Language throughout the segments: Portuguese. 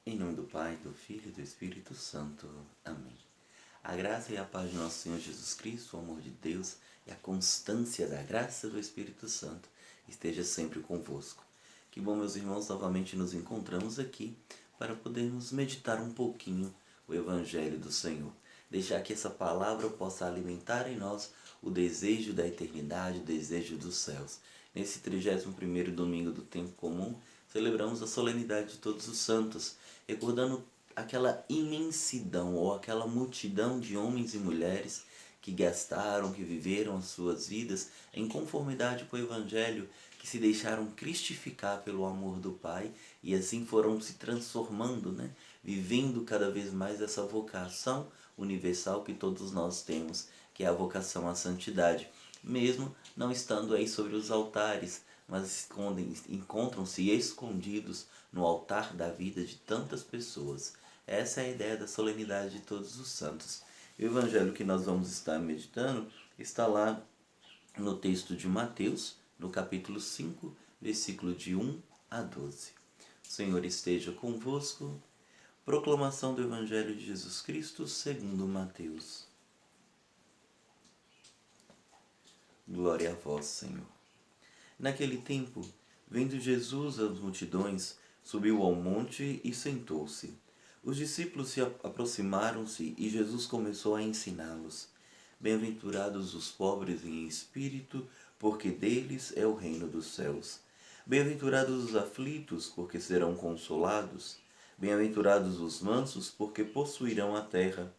Em nome do Pai, do Filho e do Espírito Santo. Amém. A graça e a paz de nosso Senhor Jesus Cristo, o amor de Deus e a constância da graça do Espírito Santo esteja sempre convosco. Que bom, meus irmãos, novamente nos encontramos aqui para podermos meditar um pouquinho o Evangelho do Senhor. Deixar que essa palavra possa alimentar em nós o desejo da eternidade, o desejo dos céus. Nesse 31º domingo do tempo comum, celebramos a solenidade de todos os santos, recordando aquela imensidão ou aquela multidão de homens e mulheres que gastaram, que viveram as suas vidas em conformidade com o Evangelho, que se deixaram cristificar pelo amor do Pai e assim foram se transformando, vivendo cada vez mais essa vocação universal que todos nós temos, que é a vocação à santidade, mesmo não estando aí sobre os altares, mas encontram-se escondidos no altar da vida de tantas pessoas. Essa é a ideia da solenidade de todos os santos. E o evangelho que nós vamos estar meditando está lá no texto de Mateus, no capítulo 5, versículo de 1 a 12. O Senhor esteja convosco. Proclamação do Evangelho de Jesus Cristo segundo Mateus. Glória a vós, Senhor. Naquele tempo, vendo Jesus as multidões, subiu ao monte e sentou-se. Os discípulos se aproximaram-se e Jesus começou a ensiná-los. Bem-aventurados os pobres em espírito, porque deles é o reino dos céus. Bem-aventurados os aflitos, porque serão consolados. Bem-aventurados os mansos, porque possuirão a terra.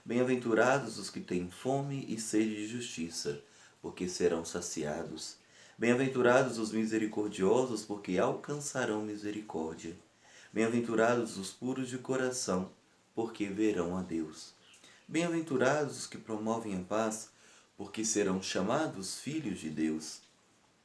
Bem-aventurados os que têm fome e sede de justiça, porque serão saciados. Bem-aventurados os misericordiosos, porque alcançarão misericórdia. Bem-aventurados os puros de coração, porque verão a Deus. Bem-aventurados os que promovem a paz, porque serão chamados filhos de Deus.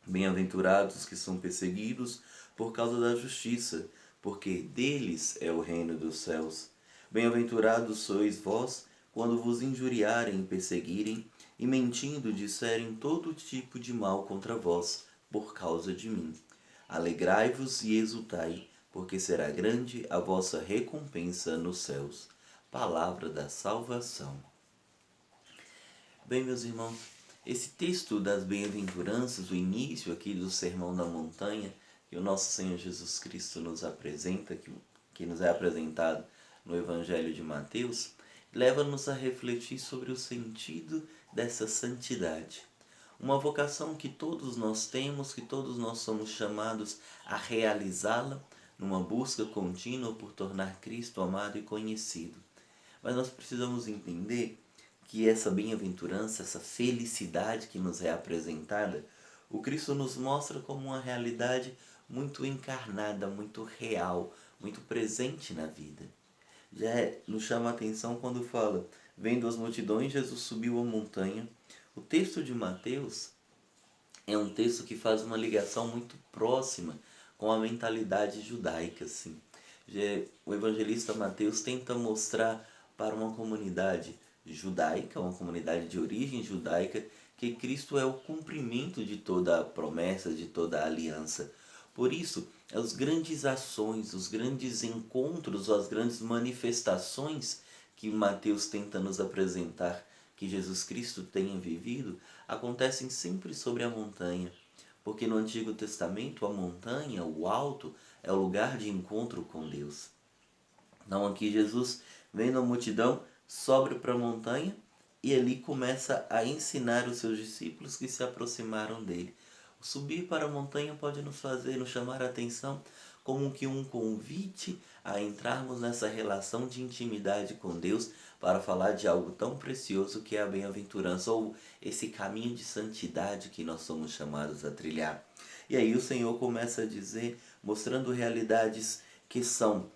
Bem-aventurados os que são perseguidos por causa da justiça, porque deles é o reino dos céus. Bem-aventurados sois vós, quando vos injuriarem e perseguirem, e mentindo disserem todo tipo de mal contra vós, por causa de mim. Alegrai-vos e exultai, porque será grande a vossa recompensa nos céus. Palavra da salvação. Bem, meus irmãos, esse texto das bem-aventuranças, o início aqui do Sermão da Montanha, que o nosso Senhor Jesus Cristo nos apresenta, que nos é apresentado no Evangelho de Mateus, leva-nos a refletir sobre o sentido dessa santidade. Uma vocação que todos nós temos, que todos nós somos chamados a realizá-la numa busca contínua por tornar Cristo amado e conhecido. Mas nós precisamos entender que essa bem-aventurança, essa felicidade que nos é apresentada, o Cristo nos mostra como uma realidade muito encarnada, muito real, muito presente na vida. Já nos chama a atenção quando fala, vendo as multidões, Jesus subiu a montanha. O texto de Mateus é um texto que faz uma ligação muito próxima com a mentalidade judaica. Assim. O evangelista Mateus tenta mostrar para uma comunidade judaica, uma comunidade de origem judaica, que Cristo é o cumprimento de toda a promessa, de toda a aliança. Por isso, as grandes ações, os grandes encontros, as grandes manifestações que Mateus tenta nos apresentar que Jesus Cristo tenha vivido, acontecem sempre sobre a montanha. Porque no Antigo Testamento, a montanha, o alto, é o lugar de encontro com Deus. Então aqui Jesus, vendo a multidão, sobe para a montanha e ali começa a ensinar os seus discípulos que se aproximaram dele. O subir para a montanha pode nos fazer, nos chamar a atenção como que um convite a entrarmos nessa relação de intimidade com Deus para falar de algo tão precioso que é a bem-aventurança ou esse caminho de santidade que nós somos chamados a trilhar. E aí o Senhor começa a dizer, mostrando realidades que são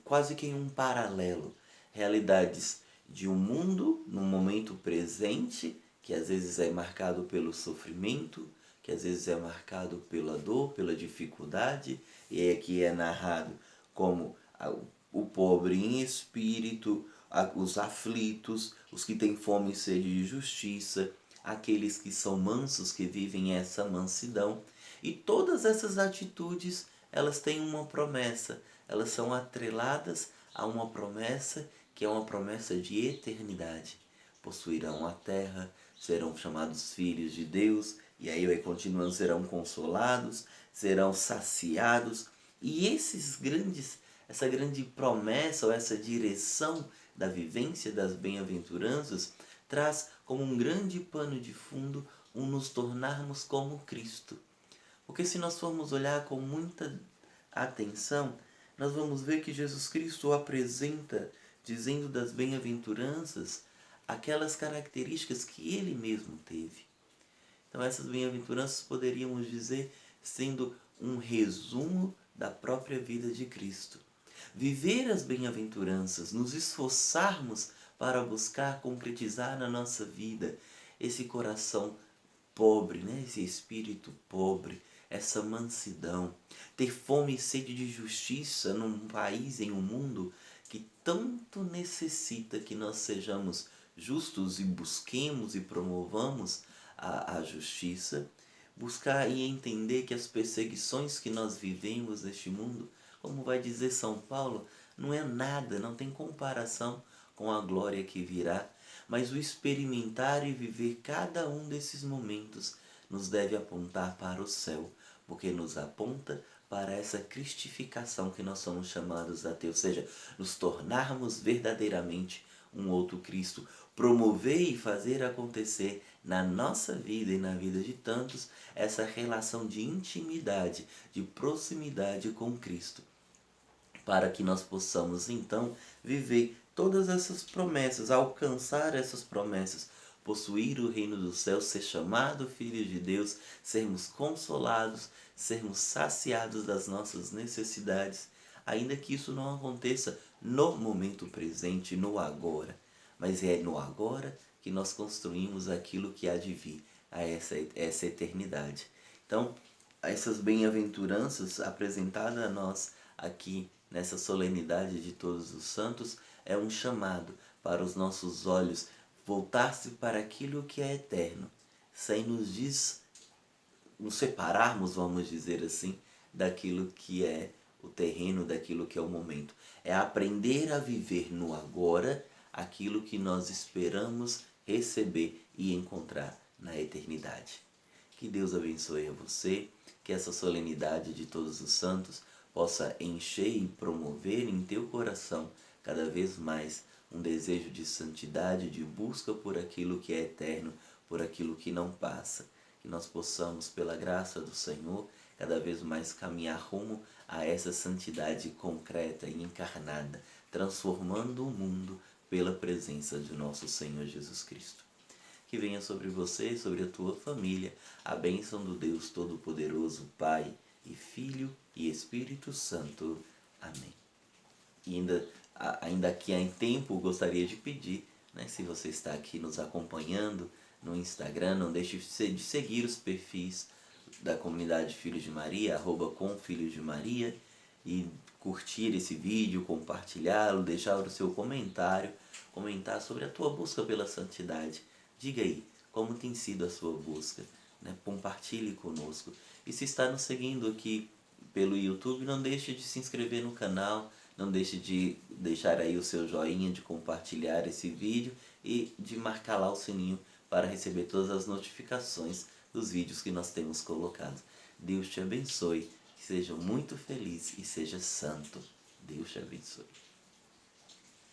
quase que em um paralelo, realidades de um mundo no momento presente, que às vezes é marcado pelo sofrimento, que às vezes é marcado pela dor, pela dificuldade, e aqui é narrado como o pobre em espírito, os aflitos, os que têm fome e sede de justiça, aqueles que são mansos, que vivem essa mansidão. E todas essas atitudes, elas têm uma promessa, elas são atreladas a uma promessa que é uma promessa de eternidade. Possuirão a terra, serão chamados filhos de Deus, e aí vai continuando, serão consolados, serão saciados. E essa grande promessa ou essa direção da vivência das bem-aventuranças traz como um grande pano de fundo nos tornarmos como Cristo. Porque se nós formos olhar com muita atenção, nós vamos ver que Jesus Cristo o apresenta dizendo das bem-aventuranças aquelas características que ele mesmo teve. Então essas bem-aventuranças poderíamos dizer sendo um resumo da própria vida de Cristo. Viver as bem-aventuranças, nos esforçarmos para buscar concretizar na nossa vida esse coração pobre, né? Esse espírito pobre, essa mansidão, ter fome e sede de justiça num país, em um mundo que tanto necessita que nós sejamos justos e busquemos e promovamos a justiça, buscar e entender que as perseguições que nós vivemos neste mundo, como vai dizer São Paulo, não é nada, não tem comparação com a glória que virá, mas o experimentar e viver cada um desses momentos nos deve apontar para o céu, porque nos aponta para essa cristificação que nós somos chamados a ter, ou seja, nos tornarmos verdadeiramente um outro Cristo, promover e fazer acontecer na nossa vida e na vida de tantos essa relação de intimidade, de proximidade com Cristo, para que nós possamos então viver todas essas promessas, alcançar essas promessas, possuir o reino dos céus, ser chamado filho de Deus, sermos consolados, sermos saciados das nossas necessidades, ainda que isso não aconteça no momento presente, no agora, mas é no agora que nós construímos aquilo que há de vir, a essa eternidade. Então, essas bem-aventuranças apresentadas a nós aqui nessa solenidade de Todos os Santos é um chamado para os nossos olhos voltar-se para aquilo que é eterno, sem nos separarmos, vamos dizer assim, daquilo que é o terreno, daquilo que é o momento. É aprender a viver no agora aquilo que nós esperamos receber e encontrar na eternidade. Que Deus abençoe a você, que essa solenidade de Todos os Santos possa encher e promover em teu coração cada vez mais um desejo de santidade, de busca por aquilo que é eterno, por aquilo que não passa. Que nós possamos, pela graça do Senhor, cada vez mais caminhar rumo a essa santidade concreta e encarnada, transformando o mundo pela presença de nosso Senhor Jesus Cristo. Que venha sobre você, sobre a tua família, a bênção do Deus Todo-Poderoso, Pai e Filho e Espírito Santo. Amém. E ainda aqui em tempo, gostaria de pedir, né, se você está aqui nos acompanhando no Instagram, não deixe de seguir os perfis da comunidade Filhos de Maria, @comfilhosdemaria, e curtir esse vídeo, compartilhá-lo, deixar o seu comentário, comentar sobre a tua busca pela santidade. Diga aí como tem sido a sua busca, né? Compartilhe conosco. E se está nos seguindo aqui pelo YouTube, não deixe de se inscrever no canal, não deixe de deixar aí o seu joinha, de compartilhar esse vídeo e de marcar lá o sininho para receber todas as notificações dos vídeos que nós temos colocado. Deus te abençoe, que seja muito feliz e seja santo. Deus te abençoe.